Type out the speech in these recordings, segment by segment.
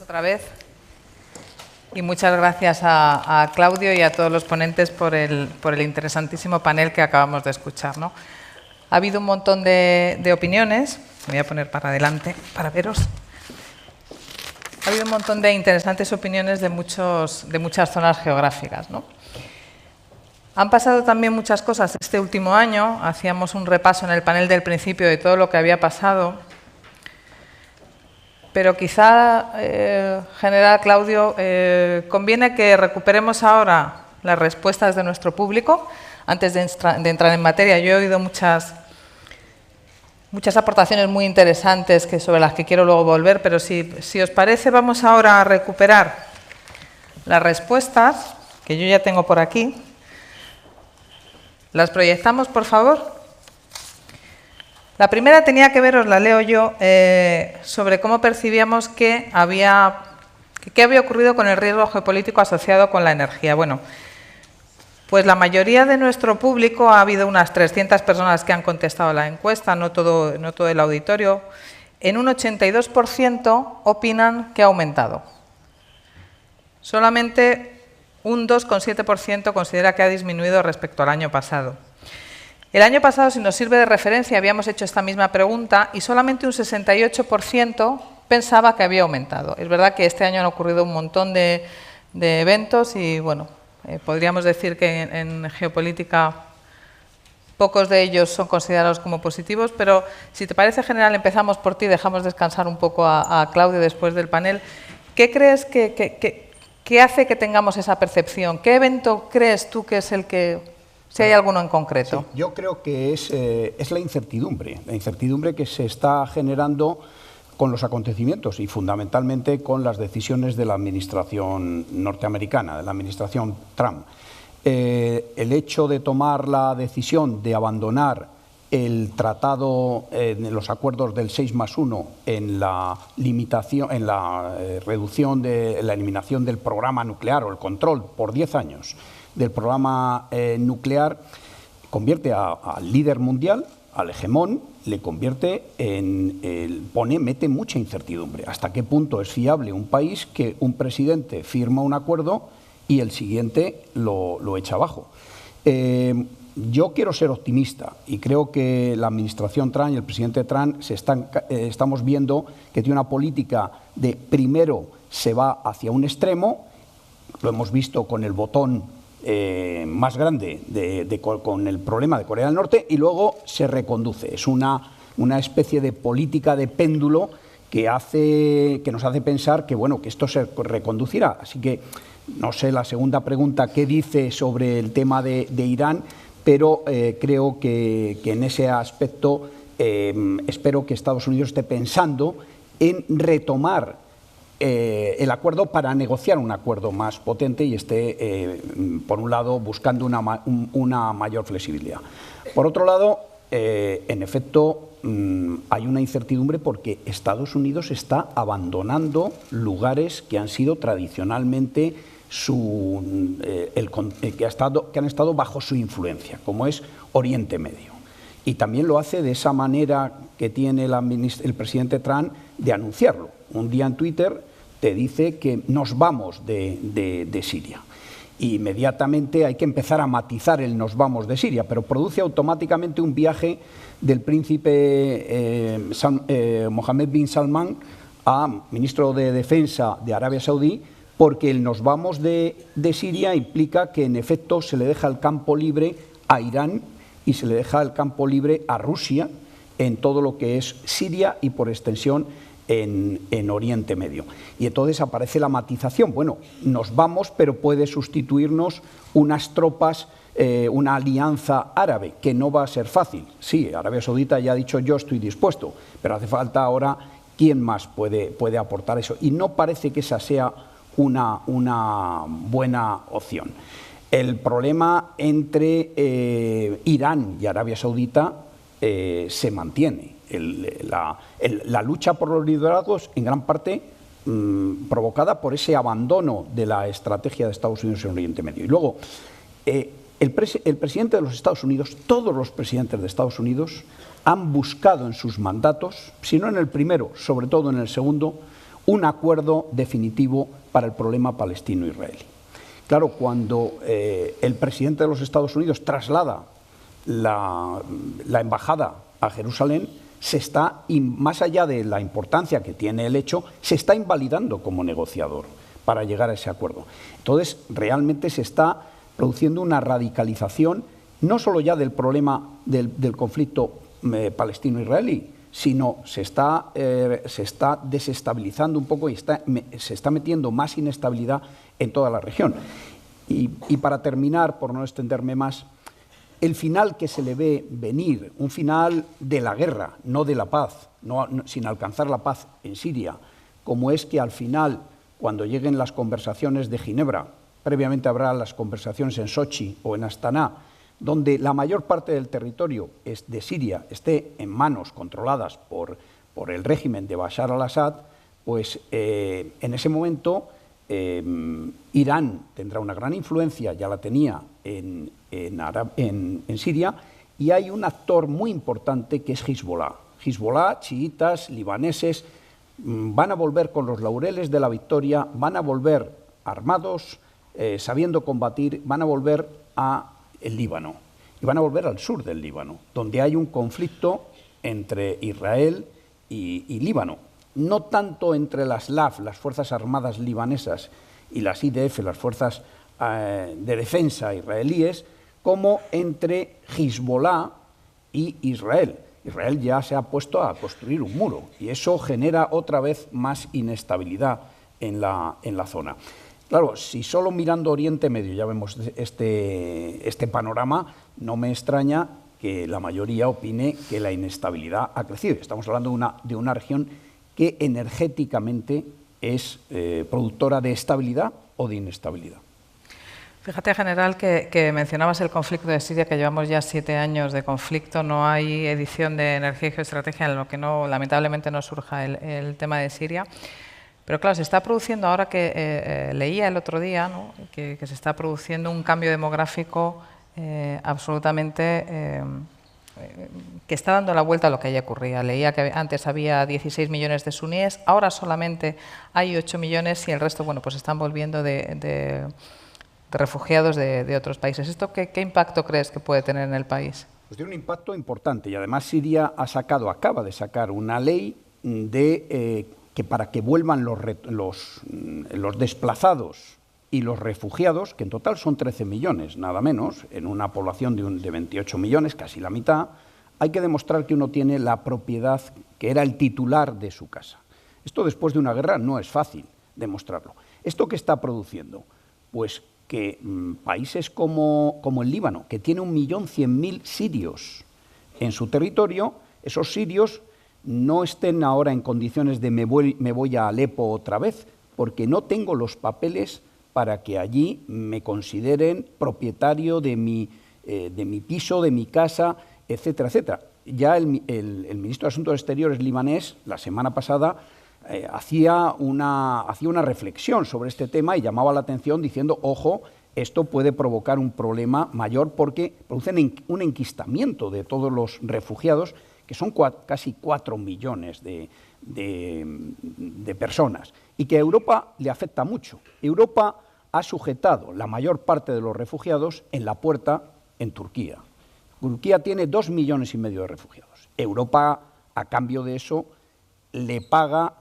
otra vez. Y muchas gracias a Claudio y a todos los ponentes por el interesantísimo panel que acabamos de escuchar, ¿no? Ha habido un montón de opiniones. Me voy a poner para adelante para veros. Ha habido un montón de interesantes opiniones de muchas zonas geográficas, ¿no? Han pasado también muchas cosas este último año. Hacíamos un repaso en el panel del principio de todo lo que había pasado. Pero quizá, general Claudio, conviene que recuperemos ahora las respuestas de nuestro público antes de entrar en materia. Yo he oído muchas aportaciones muy interesantes sobre las que quiero luego volver, pero si os parece, vamos ahora a recuperar las respuestas, que yo ya tengo por aquí. ¿Las proyectamos, por favor? La primera tenía que ver, os la leo yo, sobre cómo percibíamos qué había ocurrido con el riesgo geopolítico asociado con la energía. Bueno, pues la mayoría de nuestro público, ha habido unas 300 personas que han contestado la encuesta, no todo el auditorio, en un 82% opinan que ha aumentado. Solamente un 2,7% considera que ha disminuido respecto al año pasado. El año pasado, si nos sirve de referencia, habíamos hecho esta misma pregunta y solamente un 68% pensaba que había aumentado. Es verdad que este año han ocurrido un montón de eventos y, bueno, podríamos decir que en geopolítica pocos de ellos son considerados como positivos, pero si te parece, general, empezamos por ti, dejamos descansar un poco a Claudio después del panel. ¿Qué crees que hace que tengamos esa percepción? ¿Qué evento crees tú que es el que... Si hay alguno en concreto? Sí, yo creo que es la incertidumbre que se está generando con los acontecimientos y fundamentalmente con las decisiones de la administración norteamericana, de la administración Trump. El hecho de tomar la decisión de abandonar el tratado, los acuerdos del 6+1 en la limitación, en la reducción de la eliminación del programa nuclear o el control por 10 años del programa nuclear, convierte al líder mundial, al hegemón, le convierte mete mucha incertidumbre. ¿Hasta qué punto es fiable un país que un presidente firma un acuerdo y el siguiente lo echa abajo? Yo quiero ser optimista y creo que la administración Trump y el presidente Trump estamos viendo que tiene una política de primero se va hacia un extremo, lo hemos visto con el botón más grande con el problema de Corea del Norte, y luego se reconduce. Es una especie de política de péndulo que nos hace pensar que, bueno, que esto se reconducirá. Así que no sé la segunda pregunta qué dice sobre el tema de Irán, pero creo que en ese aspecto espero que Estados Unidos esté pensando en retomar el acuerdo para negociar un acuerdo más potente y esté, por un lado, buscando una mayor flexibilidad. Por otro lado, en efecto, hay una incertidumbre porque Estados Unidos está abandonando lugares que han sido tradicionalmente que han estado bajo su influencia, como es Oriente Medio. Y también lo hace de esa manera que tiene el presidente Trump de anunciarlo. Un día en Twitter te dice que nos vamos de Siria. Inmediatamente hay que empezar a matizar el nos vamos de Siria, pero produce automáticamente un viaje del príncipe Mohammed bin Salman ministro de Defensa de Arabia Saudí, porque el nos vamos de Siria implica que en efecto se le deja el campo libre a Irán y se le deja el campo libre a Rusia en todo lo que es Siria y por extensión en Oriente Medio. Y entonces aparece la matización. Bueno, nos vamos, pero puede sustituirnos unas tropas, una alianza árabe, que no va a ser fácil. Sí, Arabia Saudita ya ha dicho yo estoy dispuesto, pero hace falta ahora quién más puede aportar eso. Y no parece que esa sea una buena opción. El problema entre Irán y Arabia Saudita se mantiene. La lucha por los liderazgos, en gran parte provocada por ese abandono de la estrategia de Estados Unidos en Oriente Medio. Y luego, el presidente de los Estados Unidos, todos los presidentes de Estados Unidos han buscado en sus mandatos, si no en el primero, sobre todo en el segundo, un acuerdo definitivo para el problema palestino-israelí. Claro, cuando el presidente de los Estados Unidos traslada la embajada a Jerusalén, más allá de la importancia que tiene el hecho, se está invalidando como negociador para llegar a ese acuerdo. Entonces, realmente se está produciendo una radicalización, no solo ya del problema del conflicto palestino-israelí, sino se está desestabilizando un poco y se está metiendo más inestabilidad en toda la región. Y para terminar, por no extenderme más, el final que se le ve venir, un final de la guerra, no de la paz, sin alcanzar la paz en Siria, como es que al final, cuando lleguen las conversaciones de Ginebra, previamente habrá las conversaciones en Sochi o en Astana, donde la mayor parte del territorio de Siria esté en manos controladas por el régimen de Bashar al-Assad, pues en ese momento Irán tendrá una gran influencia, ya la tenía en Siria, y hay un actor muy importante que es Hezbollah. Hezbollah, chiitas, libaneses, van a volver con los laureles de la victoria, van a volver armados, sabiendo combatir, van a volver a el Líbano, y van a volver al sur del Líbano, donde hay un conflicto entre Israel y Líbano, no tanto entre las LAF, las Fuerzas Armadas libanesas, y las IDF, las Fuerzas de Defensa israelíes, como entre Hezbollah y Israel. Israel ya se ha puesto a construir un muro, y eso genera otra vez más inestabilidad en la zona. Claro, si solo mirando Oriente Medio ya vemos este panorama, no me extraña que la mayoría opine que la inestabilidad ha crecido. Estamos hablando de una región que energéticamente es productora de estabilidad o de inestabilidad. Fíjate, general, que mencionabas el conflicto de Siria, que llevamos ya 7 años de conflicto, no hay edición de Energía y Geoestrategia en lo que lamentablemente no surja el tema de Siria. Pero claro, se está produciendo, ahora que leía el otro día, ¿no?, que se está produciendo un cambio demográfico absolutamente que está dando la vuelta a lo que ya ocurría. Leía que antes había 16 millones de suníes, ahora solamente hay 8 millones y el resto, bueno, pues están volviendo de refugiados de otros países. ¿Esto qué impacto crees que puede tener en el país? Pues tiene un impacto importante, y además Siria acaba de sacar una ley que para que vuelvan los desplazados y los refugiados, que en total son 13 millones, nada menos, en una población de 28 millones, casi la mitad, hay que demostrar que uno tiene la propiedad, que era el titular de su casa. Esto después de una guerra no es fácil demostrarlo. ¿Esto qué está produciendo? Pues que países como el Líbano, que tiene 1.100.000 sirios en su territorio, esos sirios no estén ahora en condiciones de me voy a Alepo otra vez, porque no tengo los papeles para que allí me consideren propietario de mi piso, de mi casa, etcétera, etcétera. Ya el ministro de Asuntos Exteriores libanés, la semana pasada, hacía una reflexión sobre este tema y llamaba la atención diciendo, ojo, esto puede provocar un problema mayor porque producen un enquistamiento de todos los refugiados, que son casi 4 millones de personas, y que a Europa le afecta mucho. Europa ha sujetado la mayor parte de los refugiados en la puerta en Turquía. Turquía tiene 2,5 millones de refugiados. Europa, a cambio de eso, le paga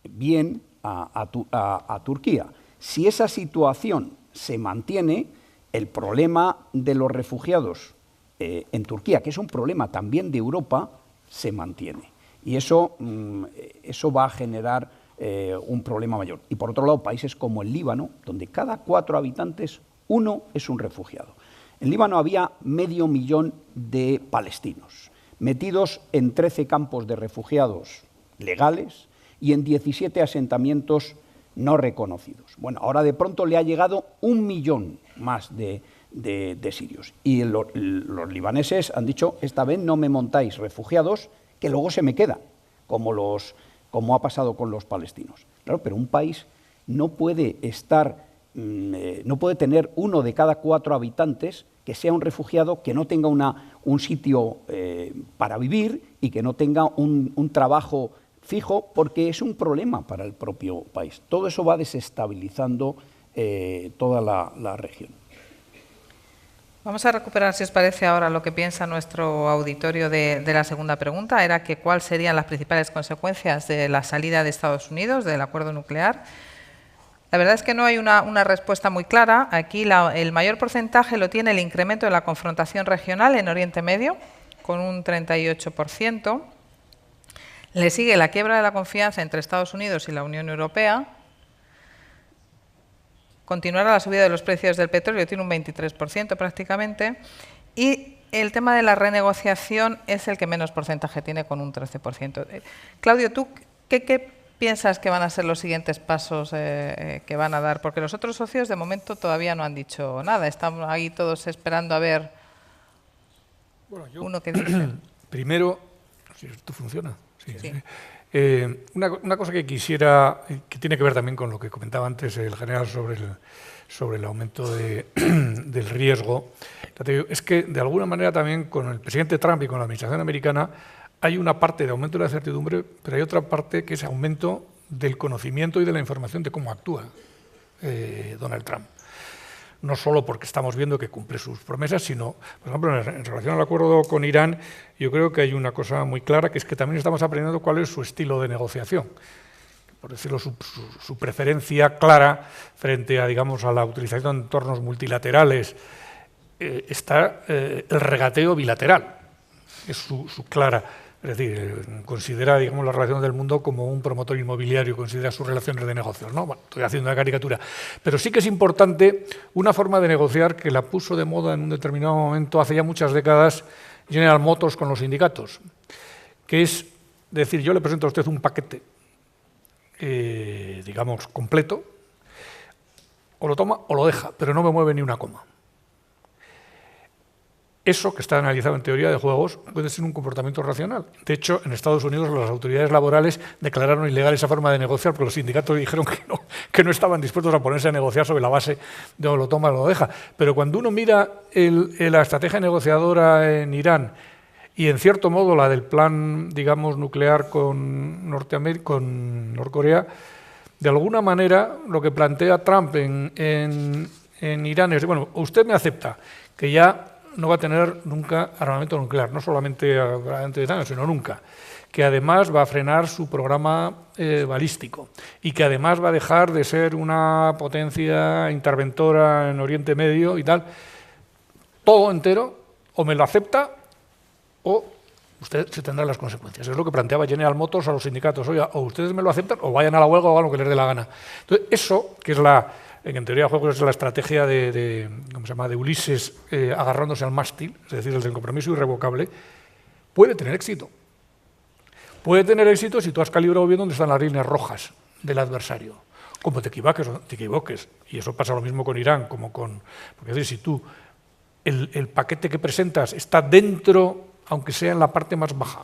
bien a Turquía. Si esa situación se mantiene, el problema de los refugiados en Turquía, que es un problema también de Europa, se mantiene. Y eso va a generar un problema mayor. Y por otro lado, países como el Líbano, donde cada 4 habitantes, 1 es un refugiado. En Líbano había 500.000 de palestinos, metidos en 13 campos de refugiados legales y en 17 asentamientos no reconocidos. Bueno, ahora de pronto le ha llegado 1 millón más de sirios. Y los libaneses han dicho, esta vez no me montáis refugiados, que luego se me quedan, como ha pasado con los palestinos. Claro, pero un país no puede tener 1 de cada 4 habitantes que sea un refugiado, que no tenga un sitio para vivir y que no tenga un trabajo fijo porque es un problema para el propio país. Todo eso va desestabilizando toda la región. Vamos a recuperar, si os parece, ahora lo que piensa nuestro auditorio de la segunda pregunta. Era que cuáles serían las principales consecuencias de la salida de Estados Unidos del acuerdo nuclear. La verdad es que no hay una respuesta muy clara. Aquí el mayor porcentaje lo tiene el incremento de la confrontación regional en Oriente Medio, con un 38%. Le sigue la quiebra de la confianza entre Estados Unidos y la Unión Europea. Continuará la subida de los precios del petróleo, tiene un 23% prácticamente. Y el tema de la renegociación es el que menos porcentaje tiene, con un 13%. Claudio, ¿tú qué piensas que van a ser los siguientes pasos que van a dar? Porque los otros socios de momento todavía no han dicho nada. Están ahí todos esperando a ver uno que dice. Primero, si esto funciona. Sí. Sí. Una cosa que quisiera, que tiene que ver también con lo que comentaba antes el general sobre el aumento del riesgo, es que de alguna manera también con el presidente Trump y con la administración americana hay una parte de aumento de la certidumbre, pero hay otra parte que es aumento del conocimiento y de la información de cómo actúa Donald Trump. No solo porque estamos viendo que cumple sus promesas, sino, por ejemplo, en relación al acuerdo con Irán, yo creo que hay una cosa muy clara, que es que también estamos aprendiendo cuál es su estilo de negociación. Por decirlo, su preferencia clara frente a, digamos, a la utilización de entornos multilaterales está el regateo bilateral. Es su clara. Es decir, considera, digamos, la relación del mundo como un promotor inmobiliario, considera sus relaciones de negocios, ¿no? Bueno, estoy haciendo una caricatura. Pero sí que es importante una forma de negociar que la puso de moda en un determinado momento, hace ya muchas décadas, General Motors con los sindicatos, que es decir, yo le presento a usted un paquete, digamos, completo, o lo toma o lo deja, pero no me mueve ni una coma. Eso, que está analizado en teoría de juegos, puede ser un comportamiento racional. De hecho, en Estados Unidos las autoridades laborales declararon ilegal esa forma de negociar porque los sindicatos dijeron que no estaban dispuestos a ponerse a negociar sobre la base de o lo toma o lo deja. Pero cuando uno mira la estrategia negociadora en Irán y, en cierto modo, la del plan, digamos, nuclear con Norcorea, de alguna manera lo que plantea Trump en Irán es, bueno, usted me acepta que ya no va a tener nunca armamento nuclear, no solamente durante 10 años, sino nunca, que además va a frenar su programa balístico y que además va a dejar de ser una potencia interventora en Oriente Medio y tal, todo entero, o me lo acepta o usted se tendrá las consecuencias. Es lo que planteaba General Motors a los sindicatos, oiga, o ustedes me lo aceptan o vayan a la huelga o hagan lo que les dé la gana. Entonces, eso, que es en teoría de juegos es la estrategia ¿cómo se llama?, de Ulises agarrándose al mástil, es decir, el del compromiso irrevocable, puede tener éxito. Puede tener éxito si tú has calibrado bien dónde están las líneas rojas del adversario. Como te equivoques, y eso pasa lo mismo con Irán, porque es decir, si tú, el paquete que presentas está dentro, aunque sea en la parte más baja,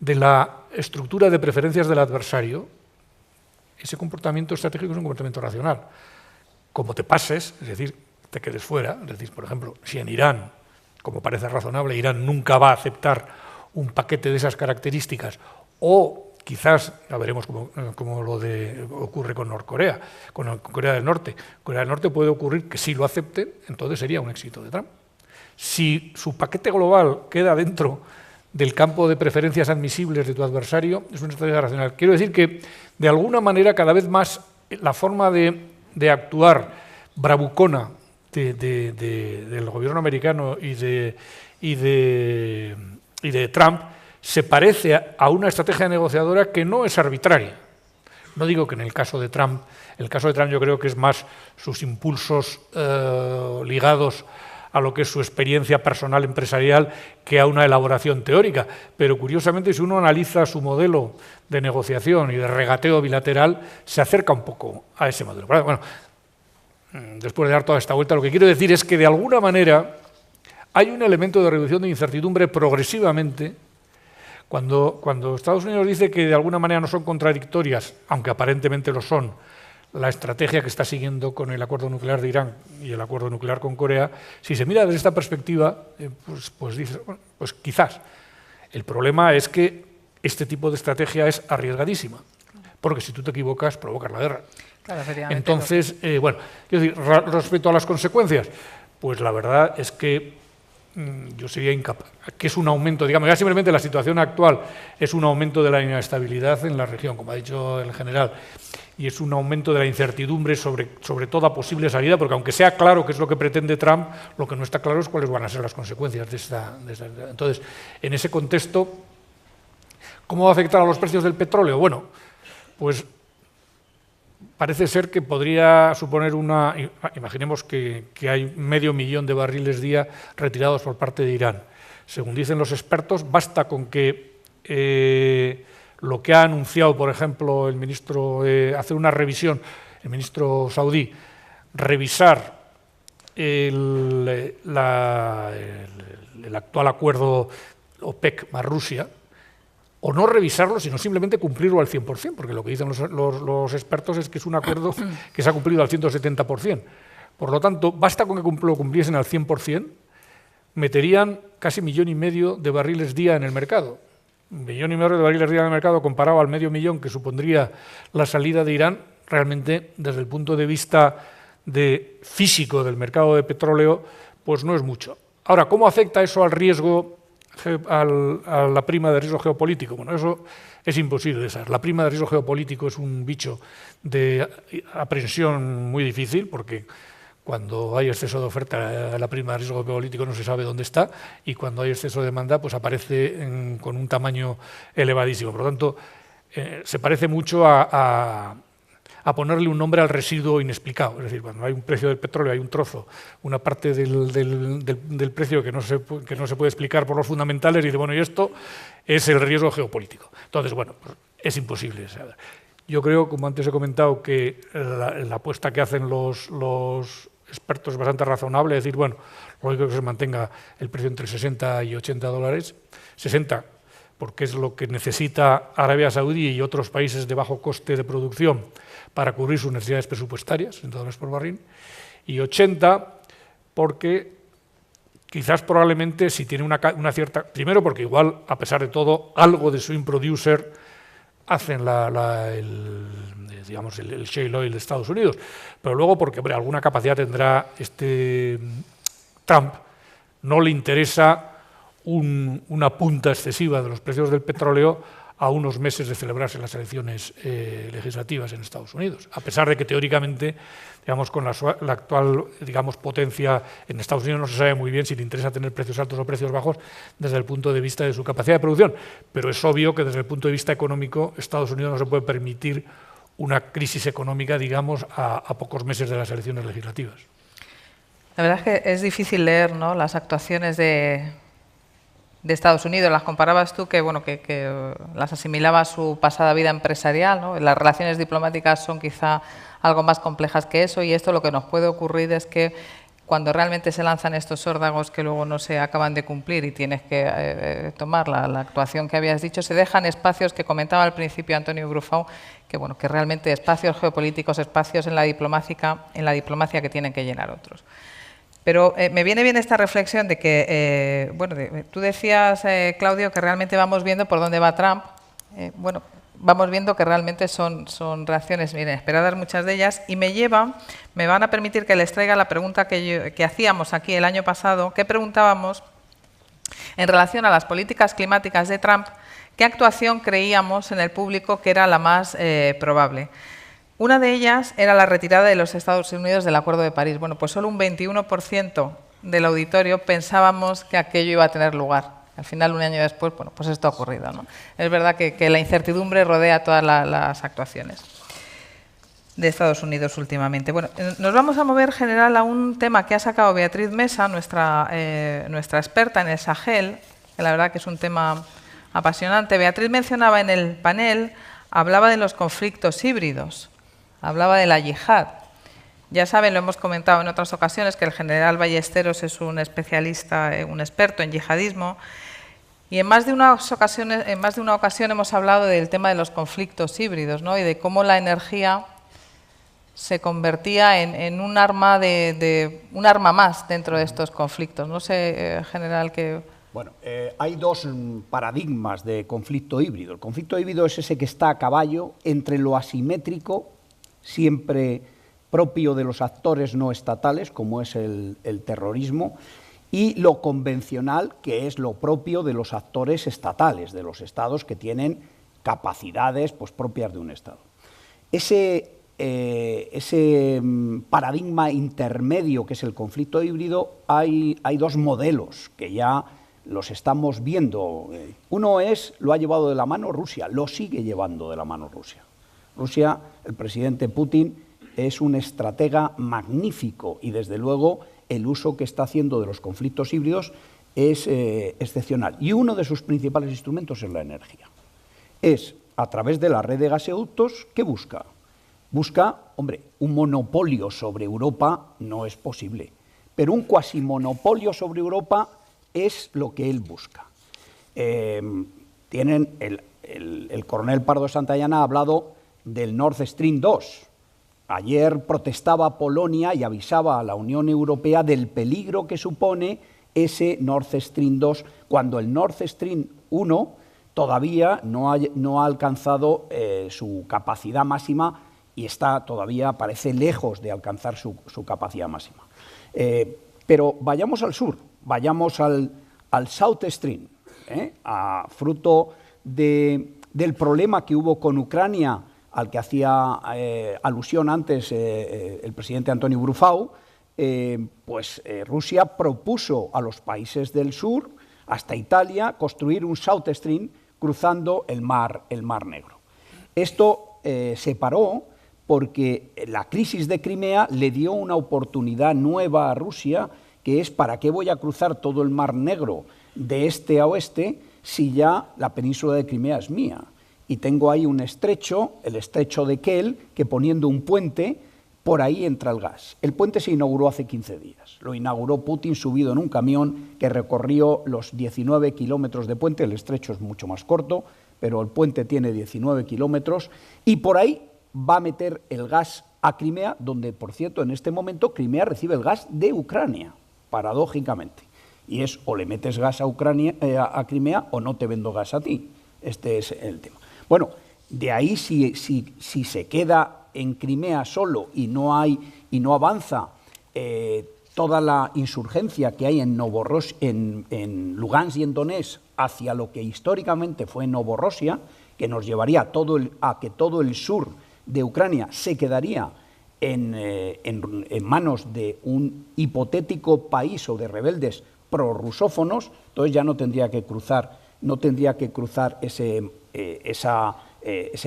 de la estructura de preferencias del adversario, ese comportamiento estratégico es un comportamiento racional. Como te pases, es decir, te quedes fuera, es decir, por ejemplo, si en Irán, como parece razonable, Irán nunca va a aceptar un paquete de esas características, o quizás, ya veremos cómo ocurre con Norcorea, con Corea del Norte. Corea del Norte puede ocurrir que sí lo acepte, entonces sería un éxito de Trump. Si su paquete global queda dentro del campo de preferencias admisibles de tu adversario, es una estrategia racional. Quiero decir que, de alguna manera, cada vez más la forma de actuar bravucona del gobierno americano y de Trump se parece a una estrategia negociadora que no es arbitraria. No digo que en el caso de Trump yo creo que es más sus impulsos ligados a lo que es su experiencia personal empresarial que a una elaboración teórica. Pero curiosamente, si uno analiza su modelo de negociación y de regateo bilateral, se acerca un poco a ese modelo. Bueno, después de dar toda esta vuelta, lo que quiero decir es que de alguna manera hay un elemento de reducción de incertidumbre progresivamente. Cuando Estados Unidos dice que de alguna manera no son contradictorias, aunque aparentemente lo son, la estrategia que está siguiendo con el acuerdo nuclear de Irán y el acuerdo nuclear con Corea, si se mira desde esta perspectiva, pues dices, bueno, pues quizás. El problema es que este tipo de estrategia es arriesgadísima, porque si tú te equivocas, provocas la guerra. Claro, Entonces, bueno, quiero decir, respecto a las consecuencias, pues la verdad es que yo sería incapaz, que es un aumento, digamos, ya simplemente la situación actual es un aumento de la inestabilidad en la región, como ha dicho el general, y es un aumento de la incertidumbre sobre toda posible salida, porque aunque sea claro qué es lo que pretende Trump, lo que no está claro es cuáles van a ser las consecuencias de esta. Entonces, en ese contexto, ¿cómo va a afectar a los precios del petróleo? Bueno, pues parece ser que podría suponer imaginemos que hay 500.000 de barriles día retirados por parte de Irán. Según dicen los expertos, basta con que lo que ha anunciado, por ejemplo, el ministro, hacer una revisión, el ministro saudí, revisar el actual acuerdo OPEC más Rusia, o no revisarlo, sino simplemente cumplirlo al 100%, porque lo que dicen los expertos es que es un acuerdo que se ha cumplido al 170%. Por lo tanto, basta con que lo cumpliesen al 100%, meterían casi 1,5 millones de barriles día en el mercado. 1,5 millones de barriles día en el mercado comparado al 500.000 que supondría la salida de Irán, realmente, desde el punto de vista físico del mercado de petróleo, pues no es mucho. Ahora, ¿cómo afecta eso al riesgo, a la prima de riesgo geopolítico? Bueno, eso es imposible de saber. La prima de riesgo geopolítico es un bicho de aprehensión muy difícil, porque cuando hay exceso de oferta, la prima de riesgo geopolítico no se sabe dónde está, y cuando hay exceso de demanda, pues aparece con un tamaño elevadísimo. Por lo tanto, se parece mucho a ponerle un nombre al residuo inexplicado. Es decir, cuando hay un precio del petróleo, hay un trozo, una parte del precio que no se puede explicar por los fundamentales, y dice, bueno, y esto es el riesgo geopolítico. Entonces, bueno, pues es imposible saber. Yo creo, como antes he comentado, que la apuesta que hacen los expertos es bastante razonable, es decir, bueno, lógico que se mantenga el precio entre 60 y 80 dólares, 60 porque es lo que necesita Arabia Saudí y otros países de bajo coste de producción para cubrir sus necesidades presupuestarias, en dólares por barril, y 80 porque quizás probablemente si tiene una cierta... Primero porque igual, a pesar de todo, algo de swing producer hacen el shale oil de Estados Unidos, pero luego porque, hombre, alguna capacidad tendrá Trump, no le interesa una punta excesiva de los precios del petróleo a unos meses de celebrarse las elecciones legislativas en Estados Unidos, a pesar de que teóricamente, digamos, con la actual, digamos, potencia en Estados Unidos no se sabe muy bien si le interesa tener precios altos o precios bajos desde el punto de vista de su capacidad de producción, pero es obvio que desde el punto de vista económico Estados Unidos no se puede permitir una crisis económica, digamos, a pocos meses de las elecciones legislativas. La verdad es que es difícil leer, ¿no?, las actuaciones de Estados Unidos. Las comparabas tú, que las asimilaba a su pasada vida empresarial, ¿no? Las relaciones diplomáticas son quizá algo más complejas que eso, y esto lo que nos puede ocurrir es que cuando realmente se lanzan estos órdagos que luego no se acaban de cumplir y tienes que tomar la actuación que habías dicho, se dejan espacios que comentaba al principio Antonio Brufau, que realmente espacios geopolíticos, espacios en la diplomacia que tienen que llenar otros. Pero me viene bien esta reflexión de que, tú decías, Claudio, que realmente vamos viendo por dónde va Trump. Vamos viendo que realmente son reacciones inesperadas muchas de ellas, y me van a permitir que les traiga la pregunta que hacíamos aquí el año pasado, que preguntábamos en relación a las políticas climáticas de Trump, qué actuación creíamos en el público que era la más probable. Una de ellas era la retirada de los Estados Unidos del Acuerdo de París. Bueno, pues solo un 21% del auditorio pensábamos que aquello iba a tener lugar. Al final, un año después, bueno, pues esto ha ocurrido, ¿no? Es verdad que la incertidumbre rodea todas las actuaciones de Estados Unidos últimamente. Bueno, nos vamos a mover, general, a un tema que ha sacado Beatriz Mesa, nuestra experta en el Sahel, que la verdad que es un tema apasionante. Beatriz mencionaba en el panel, hablaba de los conflictos híbridos, hablaba de la yihad. Ya saben, lo hemos comentado en otras ocasiones, que el general Ballesteros es un especialista, un experto en yihadismo, y en más de una ocasión hemos hablado del tema de los conflictos híbridos, ¿no?, y de cómo la energía se convertía en un arma más dentro de estos conflictos. No sé, general, que... Bueno, hay dos paradigmas de conflicto híbrido. El conflicto híbrido es ese que está a caballo entre lo asimétrico, siempre propio de los actores no estatales, como es el terrorismo, y lo convencional, que es lo propio de los actores estatales, de los estados que tienen capacidades pues, propias de un estado. Ese paradigma intermedio que es el conflicto híbrido, hay dos modelos que ya los estamos viendo. Uno lo ha llevado de la mano Rusia, lo sigue llevando de la mano Rusia. Rusia, el presidente Putin, es un estratega magnífico y desde luego el uso que está haciendo de los conflictos híbridos es excepcional. Y uno de sus principales instrumentos es la energía. Es a través de la red de gaseoductos, ¿qué busca? Busca, hombre, un monopolio sobre Europa no es posible, pero un cuasimonopolio sobre Europa es lo que él busca. Tienen el coronel Pardo Santayana ha hablado del Nord Stream 2. Ayer protestaba Polonia y avisaba a la Unión Europea del peligro que supone ese Nord Stream 2, cuando el Nord Stream 1 todavía no ha alcanzado su capacidad máxima y está todavía, parece lejos de alcanzar su capacidad máxima. Pero vayamos al sur, vayamos al South Stream, fruto del problema que hubo con Ucrania, al que hacía alusión antes el presidente Antonio Brufau, Rusia propuso a los países del sur, hasta Italia, construir un South Stream cruzando el Mar Negro. Esto se paró porque la crisis de Crimea le dio una oportunidad nueva a Rusia, que es ¿para qué voy a cruzar todo el Mar Negro de este a oeste si ya la península de Crimea es mía? Y tengo ahí un estrecho, el estrecho de Kiel, que poniendo un puente, por ahí entra el gas. El puente se inauguró hace 15 días. Lo inauguró Putin subido en un camión que recorrió los 19 kilómetros de puente. El estrecho es mucho más corto, pero el puente tiene 19 kilómetros. Y por ahí va a meter el gas a Crimea, donde, por cierto, en este momento Crimea recibe el gas de Ucrania, paradójicamente. Y es o le metes gas a Crimea o no te vendo gas a ti. Este es el tema. Bueno, de ahí si se queda en Crimea solo y no avanza toda la insurgencia que hay en Lugansk y en Donetsk hacia lo que históricamente fue Novorossia, que nos llevaría a que todo el sur de Ucrania se quedaría en manos de un hipotético país o de rebeldes prorrusófonos, entonces ya no tendría que cruzar ese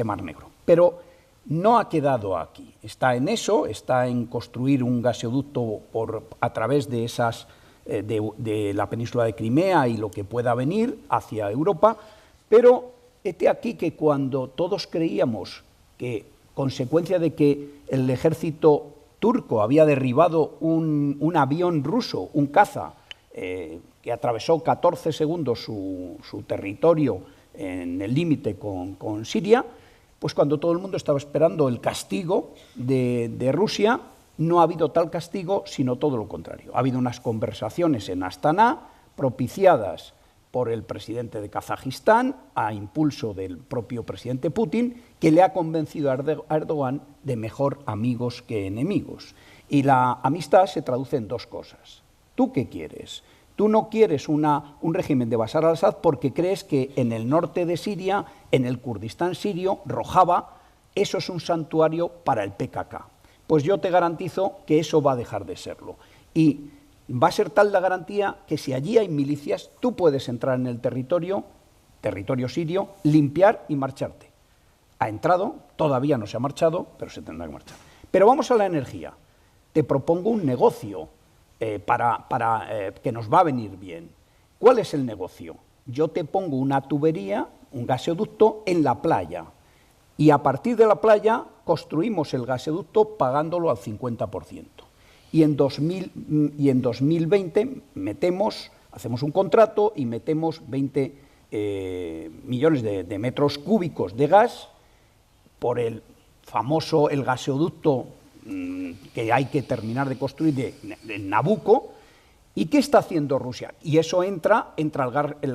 Mar Negro. Pero no ha quedado aquí, está en eso, está en construir un gaseoducto a través de de la península de Crimea y lo que pueda venir hacia Europa, pero hete aquí que cuando todos creíamos que, consecuencia de que el ejército turco había derribado un avión ruso, un caza, que atravesó 14 segundos su territorio en el límite con Siria, pues cuando todo el mundo estaba esperando el castigo de Rusia, no ha habido tal castigo, sino todo lo contrario. Ha habido unas conversaciones en Astana, propiciadas por el presidente de Kazajistán, a impulso del propio presidente Putin, que le ha convencido a Erdogan de mejor amigos que enemigos. Y la amistad se traduce en dos cosas. ¿Tú qué quieres? Tú no quieres un régimen de Bashar al-Assad porque crees que en el norte de Siria, en el Kurdistán sirio, Rojava, eso es un santuario para el PKK. Pues yo te garantizo que eso va a dejar de serlo. Y va a ser tal la garantía que si allí hay milicias, tú puedes entrar en el territorio sirio, limpiar y marcharte. Ha entrado, todavía no se ha marchado, pero se tendrá que marchar. Pero vamos a la energía. Te propongo un negocio que nos va a venir bien. ¿Cuál es el negocio? Yo te pongo una tubería, un gaseoducto en la playa y a partir de la playa construimos el gaseoducto pagándolo al 50%. Y en 2020 hacemos un contrato y metemos 20 millones de metros cúbicos de gas por el gaseoducto que hay que terminar de construir de Nabucco, ¿Y qué está haciendo Rusia? Y eso entra el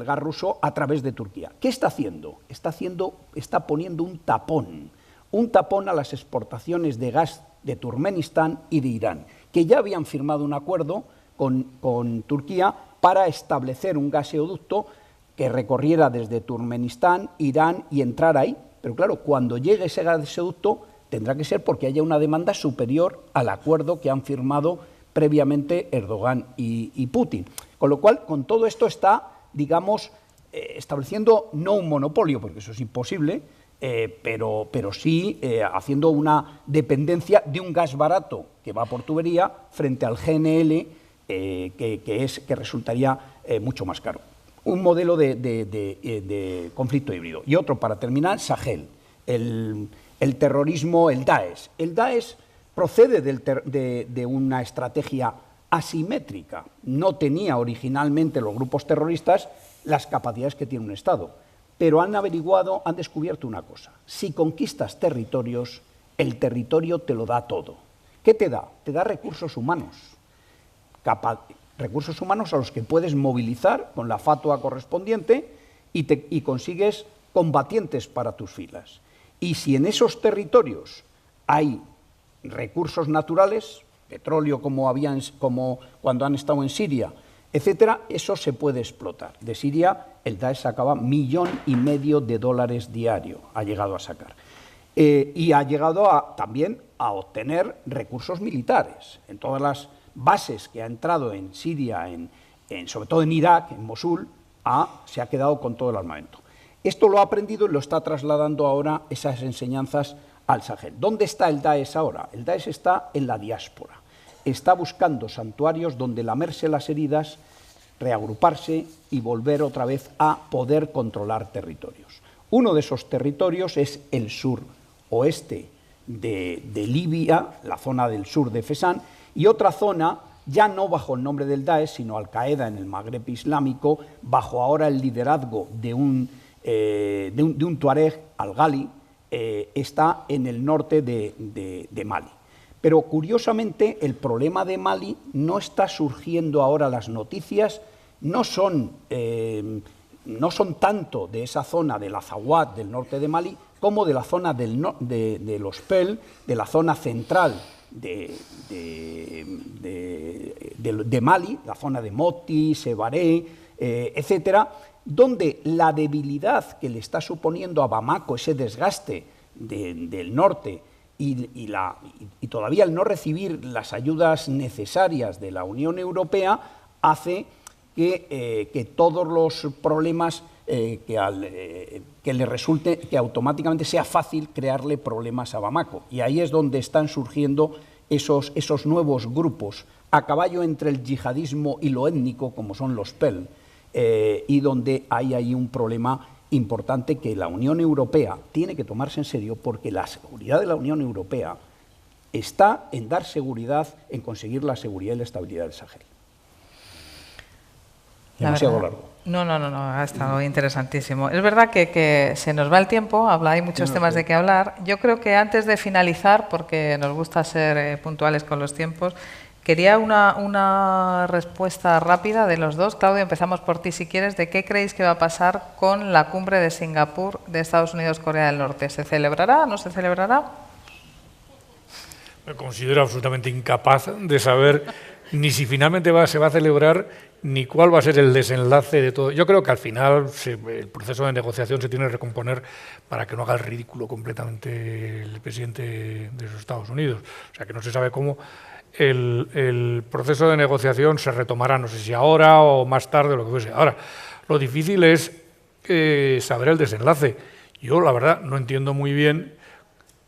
gas ruso a través de Turquía. ¿Qué está haciendo? Está poniendo un tapón a las exportaciones de gas de Turkmenistán y de Irán, que ya habían firmado un acuerdo con Turquía para establecer un gaseoducto que recorriera desde Turkmenistán, Irán y entrar ahí. Pero claro, cuando llegue ese gaseoducto tendrá que ser porque haya una demanda superior al acuerdo que han firmado previamente Erdogan y Putin. Con lo cual, con todo esto está, digamos, estableciendo no un monopolio, porque eso es imposible, pero sí haciendo una dependencia de un gas barato que va por tubería frente al GNL, que resultaría mucho más caro. Un modelo de conflicto híbrido. Y otro, para terminar, Sahel, el terrorismo, el Daesh. El Daesh procede de una estrategia asimétrica. No tenía originalmente los grupos terroristas las capacidades que tiene un Estado, pero han descubierto una cosa: si conquistas territorios, el territorio te lo da todo. ¿Qué te da? Te da recursos humanos. Recursos humanos a los que puedes movilizar con la fatua correspondiente y consigues combatientes para tus filas. Y si en esos territorios hay recursos naturales, petróleo como cuando han estado en Siria, etcétera, eso se puede explotar. De Siria el Daesh sacaba $1,500,000 diario, ha llegado a sacar. Y ha llegado también a obtener recursos militares. En todas las bases que ha entrado en Siria, sobre todo en Irak, en Mosul, se ha quedado con todo el armamento. Esto lo ha aprendido y lo está trasladando ahora esas enseñanzas al Sahel. ¿Dónde está el Daesh ahora? El Daesh está en la diáspora. Está buscando santuarios donde lamerse las heridas, reagruparse y volver otra vez a poder controlar territorios. Uno de esos territorios es el suroeste de Libia, la zona del sur de Fezzan, y otra zona, ya no bajo el nombre del Daesh, sino Al-Qaeda en el Magreb islámico, bajo ahora el liderazgo de un tuareg, al-Ghali, está en el norte de Mali. Pero curiosamente el problema de Mali no está surgiendo ahora, las noticias no son tanto de esa zona del Azawad del norte de Mali como de la zona de los Pel, de la zona central de Mali, la zona de Moti, Sebaré, etcétera, donde la debilidad que le está suponiendo a Bamako ese desgaste del norte y todavía el no recibir las ayudas necesarias de la Unión Europea hace que todos los problemas que le resulte, que automáticamente sea fácil crearle problemas a Bamako. Y ahí es donde están surgiendo esos nuevos grupos a caballo entre el yihadismo y lo étnico, como son los Pel, y donde hay ahí un problema importante que la Unión Europea tiene que tomarse en serio, porque la seguridad de la Unión Europea está en dar seguridad, en conseguir la seguridad y la estabilidad del Sahel. Demasiado largo. No, ha estado interesantísimo. Es verdad que se nos va el tiempo, hay muchos temas de qué hablar. Yo creo que antes de finalizar, porque nos gusta ser puntuales con los tiempos, quería una respuesta rápida de los dos. Claudio, empezamos por ti si quieres. ¿De qué creéis que va a pasar con la cumbre de Singapur de Estados Unidos-Corea del Norte? ¿Se celebrará? ¿No se celebrará? Me considero absolutamente incapaz de saber ni si finalmente se va a celebrar ni cuál va a ser el desenlace de todo. Yo creo que al final el proceso de negociación se tiene que recomponer para que no haga el ridículo completamente el presidente de los Estados Unidos. O sea, que no se sabe cómo. El proceso de negociación se retomará, no sé si ahora o más tarde, o lo que fuese. Ahora, lo difícil es saber el desenlace. Yo, la verdad, no entiendo muy bien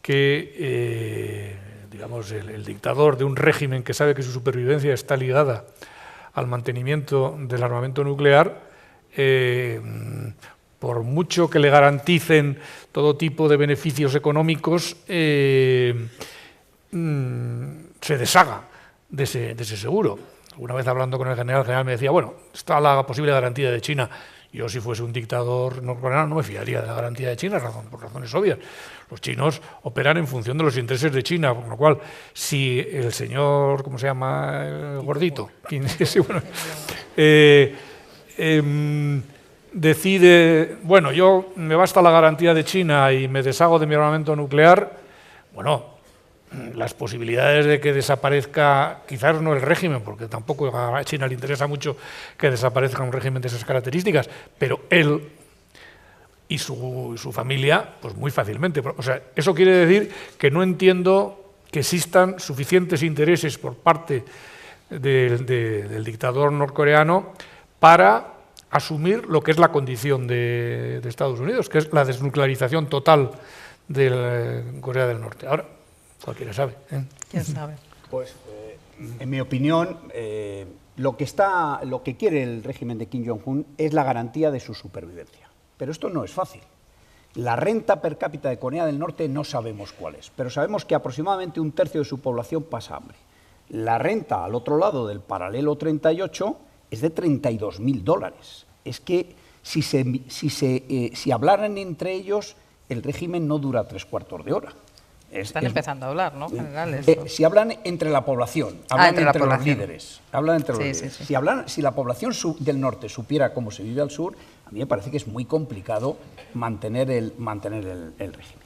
que, digamos, el dictador de un régimen que sabe que su supervivencia está ligada al mantenimiento del armamento nuclear, por mucho que le garanticen todo tipo de beneficios económicos, se deshaga de ese seguro. Una vez hablando con el general me decía, bueno, está la posible garantía de China. Yo, si fuese un dictador norcoreano, no me fiaría de la garantía de China, por razones obvias. Los chinos operan en función de los intereses de China, por lo cual, si el señor, ¿cómo se llama? El gordito. Sí, bueno, decide, bueno, yo me basta la garantía de China y me deshago de mi armamento nuclear, bueno, las posibilidades de que desaparezca, quizás no el régimen, porque tampoco a China le interesa mucho que desaparezca un régimen de esas características, pero él y su familia, pues muy fácilmente. O sea, eso quiere decir que no entiendo que existan suficientes intereses por parte del dictador norcoreano para asumir lo que es la condición de Estados Unidos, que es la desnuclearización total de Corea del Norte. Ahora, cualquiera sabe. ¿Quién sabe? Pues, en mi opinión, lo que quiere el régimen de Kim Jong-un es la garantía de su supervivencia. Pero esto no es fácil. La renta per cápita de Corea del Norte no sabemos cuál es, pero sabemos que aproximadamente 1/3 de su población pasa hambre. La renta al otro lado del paralelo 38 es de $32.000. Es que si hablaran entre ellos, el régimen no dura 3/4 de hora. Están empezando a hablar, ¿no? Generales, si hablan entre la población, hablan entre los líderes. Hablan entre los líderes. Sí. Si la población del norte supiera cómo se vive al sur, a mí me parece que es muy complicado mantener el régimen.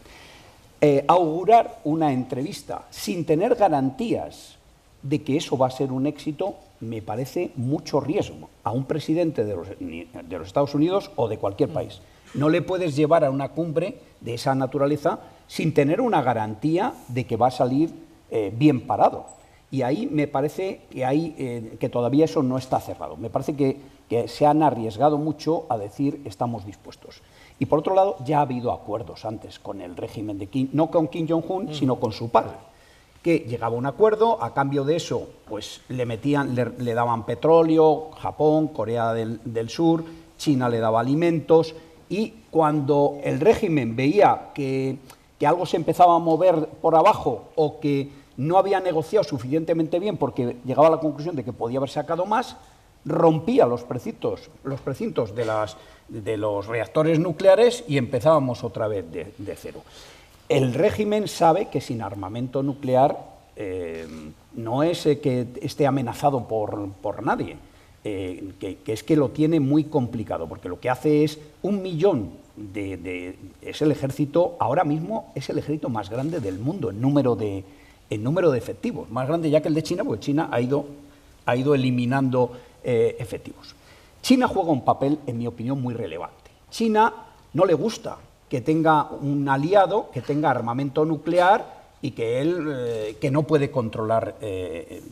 Augurar una entrevista sin tener garantías de que eso va a ser un éxito me parece mucho riesgo a un presidente de los Estados Unidos o de cualquier país. No le puedes llevar a una cumbre de esa naturaleza sin tener una garantía de que va a salir bien parado. Y ahí me parece que todavía eso no está cerrado. Me parece que se han arriesgado mucho a decir estamos dispuestos. Y por otro lado, ya ha habido acuerdos antes con el régimen de Kim, no con Kim Jong-un, sino con su padre, que llegaba a un acuerdo, a cambio de eso pues le daban petróleo, Japón, Corea del Sur, China le daba alimentos, y cuando el régimen veía que algo se empezaba a mover por abajo o que no había negociado suficientemente bien porque llegaba a la conclusión de que podía haber sacado más, rompía los precintos de los reactores nucleares y empezábamos otra vez de cero. El régimen sabe que sin armamento nuclear no es que esté amenazado por nadie, que es que lo tiene muy complicado, porque lo que hace es 1 millón es el ejército, ahora mismo es el ejército más grande del mundo en número de efectivos, más grande ya que el de China, porque China ha ido eliminando efectivos. China juega un papel, en mi opinión, muy relevante. China no le gusta que tenga un aliado, que tenga armamento nuclear y que no puede controlar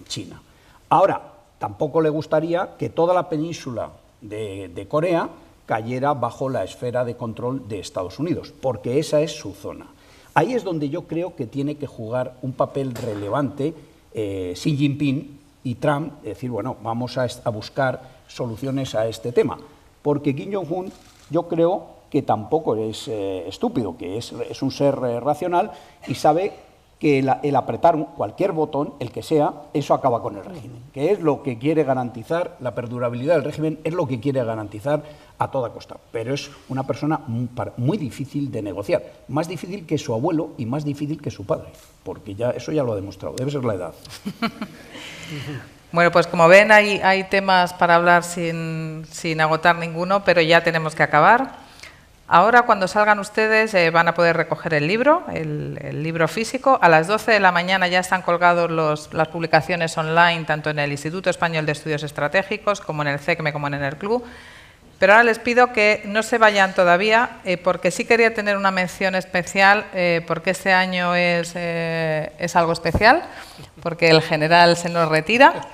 China. Ahora, tampoco le gustaría que toda la península de Corea cayera bajo la esfera de control de Estados Unidos, porque esa es su zona. Ahí es donde yo creo que tiene que jugar un papel relevante Xi Jinping y Trump, decir, bueno, vamos a buscar soluciones a este tema, porque Kim Jong-un yo creo que tampoco es estúpido, que es un ser racional y sabe que el apretar cualquier botón, el que sea, eso acaba con el régimen, que es lo que quiere garantizar, la perdurabilidad del régimen es lo que quiere garantizar a toda costa, pero es una persona muy difícil de negociar, más difícil que su abuelo y más difícil que su padre, porque eso ya lo ha demostrado, debe ser la edad. Bueno, pues como ven, hay temas para hablar sin agotar ninguno, pero ya tenemos que acabar. Ahora, cuando salgan ustedes, van a poder recoger el libro, el libro físico. A las 12 de la mañana ya están colgados las publicaciones online, tanto en el Instituto Español de Estudios Estratégicos, como en el CECME, como en el Club. Pero ahora les pido que no se vayan todavía, porque sí quería tener una mención especial, porque este año es algo especial, porque el general se nos retira.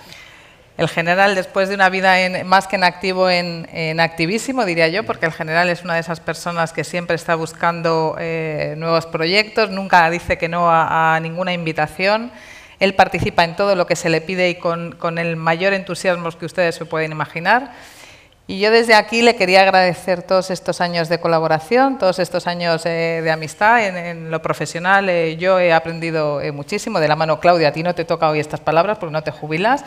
El general, después de una vida más que en activo, en activísimo, diría yo, porque el general es una de esas personas que siempre está buscando nuevos proyectos, nunca dice que no a ninguna invitación. Él participa en todo lo que se le pide y con el mayor entusiasmo que ustedes se pueden imaginar. Y yo desde aquí le quería agradecer todos estos años de colaboración, todos estos años de amistad en lo profesional. Yo he aprendido muchísimo de la mano. Claudia, a ti no te toca hoy estas palabras porque no te jubilas.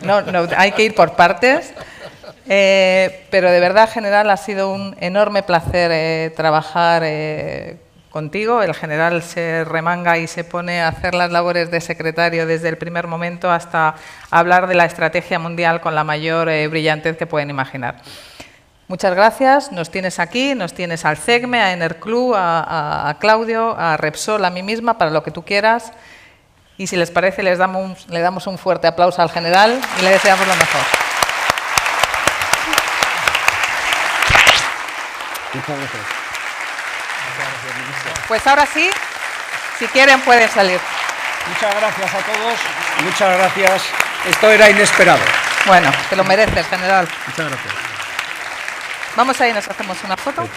No, hay que ir por partes. Pero de verdad, general, ha sido un enorme placer trabajar contigo. El general se remanga y se pone a hacer las labores de secretario desde el primer momento hasta hablar de la estrategia mundial con la mayor brillantez que pueden imaginar. Muchas gracias. Nos tienes aquí, nos tienes al CEGME, a Enerclub, a Claudio, a Repsol, a mí misma, para lo que tú quieras. Y si les parece, le damos un fuerte aplauso al general y le deseamos lo mejor. Muchas gracias. Pues ahora sí, si quieren pueden salir. Muchas gracias a todos. Muchas gracias. Esto era inesperado. Bueno, te lo mereces, general. Muchas gracias. Vamos ahí, nos hacemos una foto.